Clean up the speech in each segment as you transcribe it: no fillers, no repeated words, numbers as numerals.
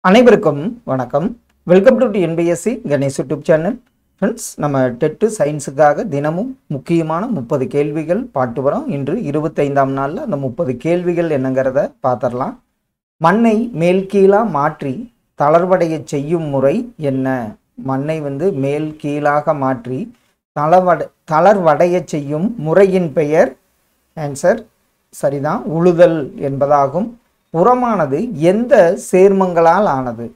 அனைவருக்கும் வணக்கம். Welcome to NPSC Ganesh YouTube channel. Friends, நம்ம டெட்டு சயின்ஸுக்காக தினமும் முக்கியமான 30 கேள்விகள் பாட்டு வரோம். இன்று 25ஆம் நாளில் அந்த 30 கேள்விகள் என்னங்கிறத பார்த்துடலாம். மண்ணை மேல் கீழாக மாற்றி தளர்வடைய செய்யும் முறை என்ன? மண்ணை மேல் கீழாக மாற்றி தளர்வடைய செய்யும் முறையின் பெயர் ஆன்சர் சரிதான், உழுதல் என்பதாகும். உரமானது எந்த சேர்மங்களால் ஆனது?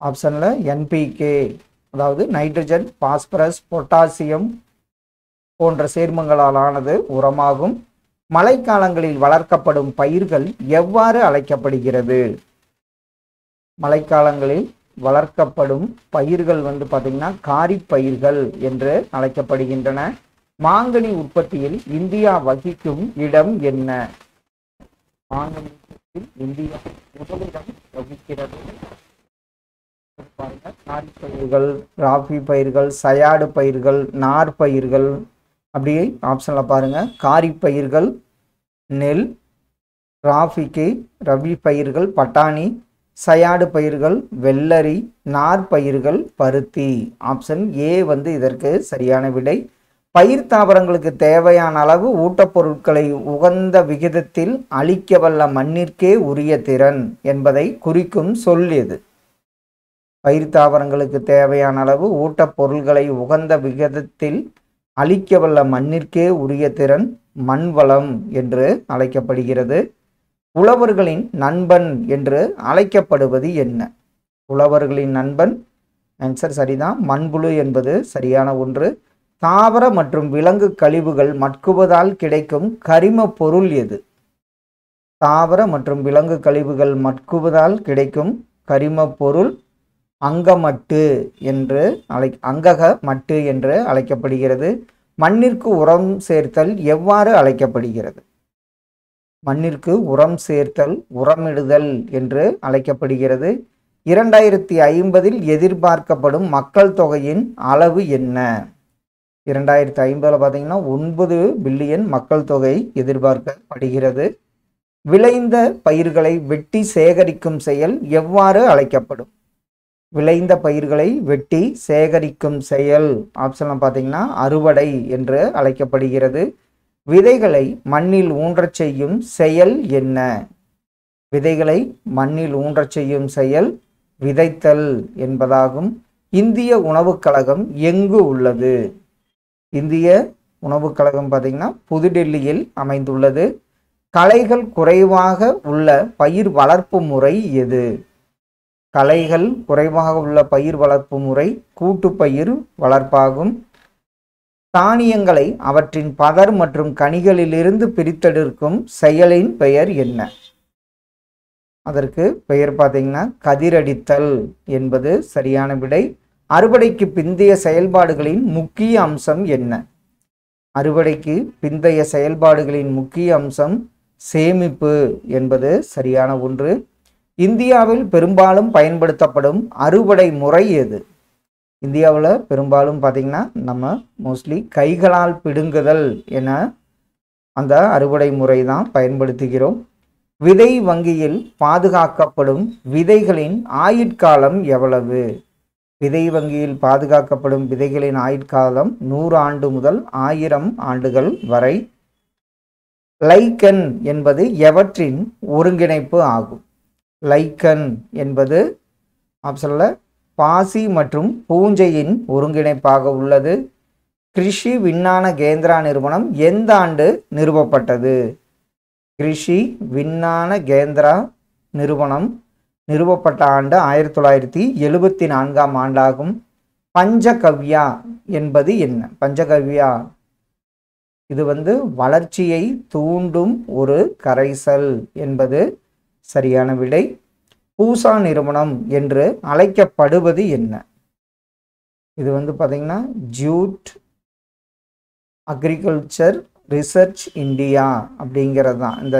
ஆப்ஷன்ல என்பிகே, அதாவது நைட்ரஜன், பாஸ்பரஸ், பொட்டாசியம் போன்ற சேர்மங்களால் ஆனது உரமாகும். மழைக்காலங்களில் வளர்க்கப்படும் பயிர்கள் எவ்வாறு அழைக்கப்படுகிறது? மழைக்காலங்களில் வளர்க்கப்படும் பயிர்கள் பார்த்தீங்கன்னா காரிப் பயிர்கள் என்று அழைக்கப்படுகின்றன. மாங்கனி உற்பத்தியில் இந்தியா வகிக்கும் இடம் என்ன? மாங்கனி உற்பத்தியில் இந்தியா முதலிடம் வகிக்கிறது. காரிப் பயிர்கள், ராபி பயிர்கள், சயாடு பயிர்கள், நார் பயிர்கள். அப்படியே ஆப்ஷன்ல பாருங்க. காரிப் பயிர்கள் நெல், ராபிக்கு ரபி பயிர்கள் பட்டாணி, சயாடு பயிர்கள் வெள்ளரி, நார் பயிர்கள் பருத்தி. ஆப்ஷன் ஏ இதற்கு சரியான விடை. பயிர் தாவரங்களுக்கு தேவையான அளவு ஊட்டப்பொருட்களை உகந்த விகிதத்தில் அளிக்க வல்ல மண்ணிற்கே உரிய திறன் என்பதை குறிக்கும் சொல் எது? பயிர் தாவரங்களுக்கு தேவையான அளவு ஊட்டப்பொருள்களை உகந்த விகிதத்தில் அளிக்க வல்ல மண்ணிற்கே உரிய திறன் மண் வளம் என்று அழைக்கப்படுகிறது. உழவர்களின் நண்பன் என்று அழைக்கப்படுவது என்ன? உழவர்களின் நண்பன் ஆன்சர் சரிதான், மண்புழு என்பது சரியான ஒன்று. தாவர மற்றும் விலங்கு கழிவுகள் மட்குவதால் கிடைக்கும் கரிம பொருள் எது? தாவர மற்றும் விலங்கு கழிவுகள் மட்குவதால் கிடைக்கும் கரிம பொருள் அங்கமட்டு என்று அழைக்கப்படுகிறது. மண்ணிற்கு உரம் சேர்த்தல் எவ்வாறு அழைக்கப்படுகிறது? மண்ணிற்கு உரம் சேர்த்தல் உரமிடுதல் என்று அழைக்கப்படுகிறது. 2050 எதிர்பார்க்கப்படும் மக்கள் தொகையின் அளவு என்ன? 2050 பார்த்தீங்கன்னா 9 பில்லியன் மக்கள் தொகை எதிர்பார்க்கப்படுகிறது. விளைந்த பயிர்களை வெட்டி சேகரிக்கும் செயல் எவ்வாறு அழைக்கப்படும்? விளைந்த பயிர்களை வெட்டி சேகரிக்கும் செயல் ஆப்ஷன்ல பார்த்தீங்கன்னா அறுவடை என்று அழைக்கப்படுகிறது. விதைகளை மண்ணில் ஊன்றச் செய்யும் செயல் என்ன? விதைகளை மண்ணில் ஊன்றச் செய்யும் செயல் விதைத்தல் என்பதாகும். இந்திய உணவுக் கழகம் எங்கு உள்ளது? இந்திய உணவுக் கழகம் பார்த்தீங்கன்னா புதுடெல்லியில் அமைந்துள்ளது. களைகள் குறைவாக உள்ள பயிர் வளர்ப்பு முறை எது? களைகள் குறைவாக உள்ள பயிர் வளர்ப்பு முறை கூட்டுப்பயிர் வளர்ப்பாகும். தானியங்களை அவற்றின் பதர் மற்றும் கனிகளிலிருந்து பிரித்தெடுக்கும் செயலின் பெயர் என்ன? அதற்கு பெயர் பார்த்தீங்கன்னா கதிரடித்தல் என்பது சரியான விடை. அறுவடைக்கு பிந்தைய செயல்பாடுகளின் முக்கிய அம்சம் என்ன? அறுவடைக்கு பிந்தைய செயல்பாடுகளின் முக்கிய அம்சம் சேமிப்பு என்பது சரியான ஒன்று. இந்தியாவில் பெரும்பாலும் பயன்படுத்தப்படும் அறுவடை முறை எது? இந்தியாவில் பெரும்பாலும் பார்த்தீங்கன்னா நம்ம மோஸ்ட்லி கைகளால் பிடுங்குதல் என அந்த அறுவடை முறை தான் பயன்படுத்துகிறோம். விதை வங்கியில் பாதுகாக்கப்படும் விதைகளின் ஆயுட்காலம் எவ்வளவு? விதை வங்கியில் பாதுகாக்கப்படும் விதைகளின் ஆயுட்காலம் 100 ஆண்டு முதல் 1000 ஆண்டுகள் வரை. லைக்கன் என்பது எவற்றின் ஒருங்கிணைப்பு ஆகும்? லைக்கன் என்பது ஆப்ஷன்ல பாசி மற்றும் பூஞ்சையின் ஒருங்கிணைப்பாக உள்ளது. கிருஷி விஞ்ஞான கேந்திரா நிறுவனம் எந்த ஆண்டு நிறுவப்பட்டது? கிருஷி விஞ்ஞான கேந்திரா நிறுவனம் நிறுவப்பட்ட ஆண்டு 1974ஆம் ஆண்டாகும். பஞ்சகவ்யா என்பது என்ன? பஞ்சகவ்யா இது வளர்ச்சியை தூண்டும் ஒரு கரைசல் என்பது சரியான விடை. பூசா நிறுவனம் என்று அழைக்கப்படுவது என்ன? இது பார்த்தீங்கன்னா ஜூட் அக்ரிகல்ச்சர் ரிசர்ச் இந்தியா அப்படிங்கிறது தான். இந்த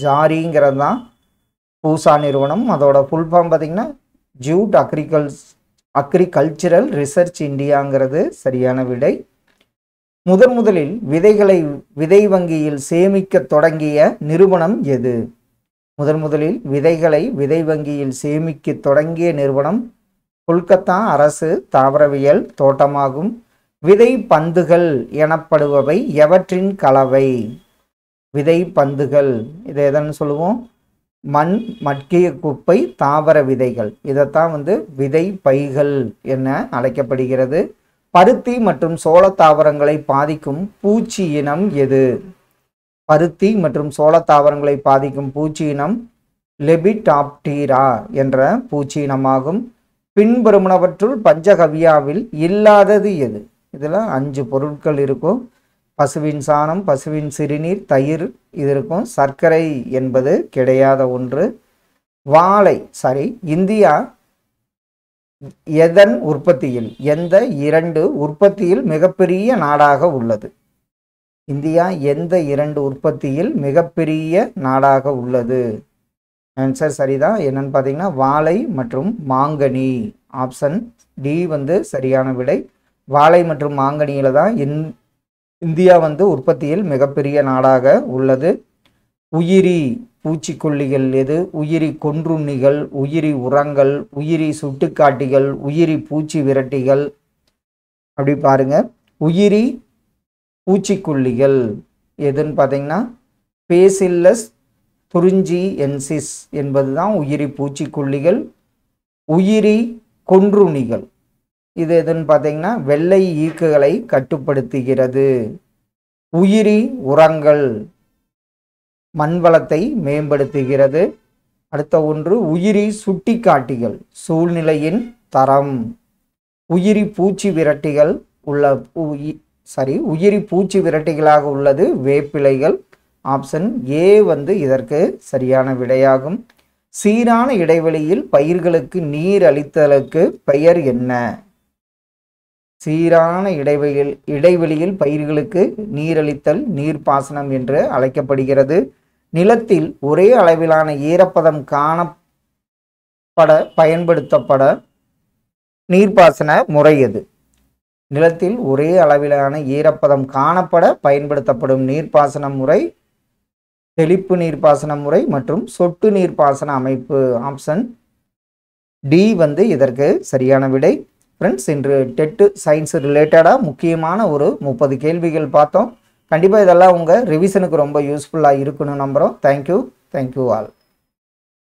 ஜாரிங்கிறது தான் பூசா நிறுவனம். அதோட ஃபுல் ஃபார்ம் பார்த்தீங்கன்னா ஜூட் அக்ரிகல்ச்சரல் ரிசர்ச் இந்தியாங்கிறது சரியான விடை. முதலில் விதைகளை விதை வங்கியில் சேமிக்க தொடங்கிய நிறுவனம் எது? முதலில் விதைகளை விதை வங்கியில் சேமிக்க தொடங்கிய நிறுவனம் கொல்கத்தா அரசு தாவரவியல் தோட்டமாகும். விதை பந்துகள் எனப்படுபவை எவற்றின் கலவை? விதை பந்துகள் இதை எதன்னு சொல்லுவோம்? மண், மட்கிய குப்பை, தாவர விதைகள். இதைத்தான் விதை பைகள் என அழைக்கப்படுகிறது. பருத்தி மற்றும் சோள தாவரங்களை பாதிக்கும் பூச்சி இனம் எது? பருத்தி மற்றும் சோள தாவரங்களை பாதிக்கும் பூச்சி இனம் லெபிடாப்டீரா என்ற பூச்சி இனமாகும். பின்வருவனவற்றுள் பஞ்சகவ்யாவில் இல்லாதது எது? இதில் 5 பொருட்கள் இருக்கும். பசுவின் சாணம், பசுவின் சிறுநீர், தயிர் இது இருக்கும். சர்க்கரை என்பது கிடையாத ஒன்று. இந்தியா எந்த 2 உற்பத்தியில் மிகப்பெரிய நாடாக உள்ளது? இந்தியா எந்த 2 உற்பத்தியில் மிகப்பெரிய நாடாக உள்ளது? ஆன்சர் சரிதான். என்னன்னு பார்த்தீங்கன்னா வாழை மற்றும் மாங்கனி. ஆப்ஷன் டி சரியான விடை. வாழை மற்றும் மாங்கனியில் தான் இந்தியா உற்பத்தியில் மிகப்பெரிய நாடாக உள்ளது. உயிரி பூச்சிக்கொல்லிகள் எது? உயிரி கொன்றுண்ணிகள், உயிரி உரங்கள், உயிரி சுட்டுக்காட்டிகள், உயிரி பூச்சி விரட்டிகள். அப்படி பாருங்க, உயிரி பூச்சிக்கொல்லிகள் எதுன்னு பார்த்தீங்கன்னா பேசில்லஸ் துரிஞ்சியன்சிஸ் என்பது தான் உயிரி பூச்சிக்கொல்லிகள். உயிரி கொன்றுண்ணிகள் இது எதுன்னு பார்த்தீங்கன்னா வெள்ளை ஈக்குகளை கட்டுப்படுத்துகிறது. உயிரி உரங்கள் மண்வளத்தை மேம்படுத்துகிறது. அடுத்த ஒன்று உயிரி சுட்டிக்காட்டிகள் சூழ்நிலையின் தரம். உயிரி பூச்சி விரட்டிகள் உயிரி பூச்சி விரட்டிகளாக உள்ளது வேப்பிலைகள். ஆப்ஷன் ஏ இதற்கு சரியான விடையாகும். சீரான இடைவெளியில் பயிர்களுக்கு நீர் அளித்தலுக்கு பெயர் என்ன? சீரான இடைவெளியில் பயிர்களுக்கு நீரளித்தல் நீர்ப்பாசனம் என்று அழைக்கப்படுகிறது. நிலத்தில் ஒரே அளவிலான ஈரப்பதம் பயன்படுத்தப்பட நீர்ப்பாசன முறை எது? நிலத்தில் ஒரே அளவிலான ஈரப்பதம் காணப்பட பயன்படுத்தப்படும் நீர்ப்பாசன முறை தெளிப்பு நீர்ப்பாசன முறை மற்றும் சொட்டு நீர்ப்பாசன அமைப்பு. ஆப்ஷன் டி இதற்கு சரியான விடை. ஃப்ரெண்ட்ஸ், இன்று டெட் சயின்ஸ் ரிலேட்டடாக முக்கியமான ஒரு 30 கேள்விகள் பார்த்தோம். கண்டிப்பாக இதெல்லாம் உங்கள் ரிவிஷனுக்கு ரொம்ப யூஸ்ஃபுல்லாக இருக்குன்னு நம்புகிறோம். Thank you all.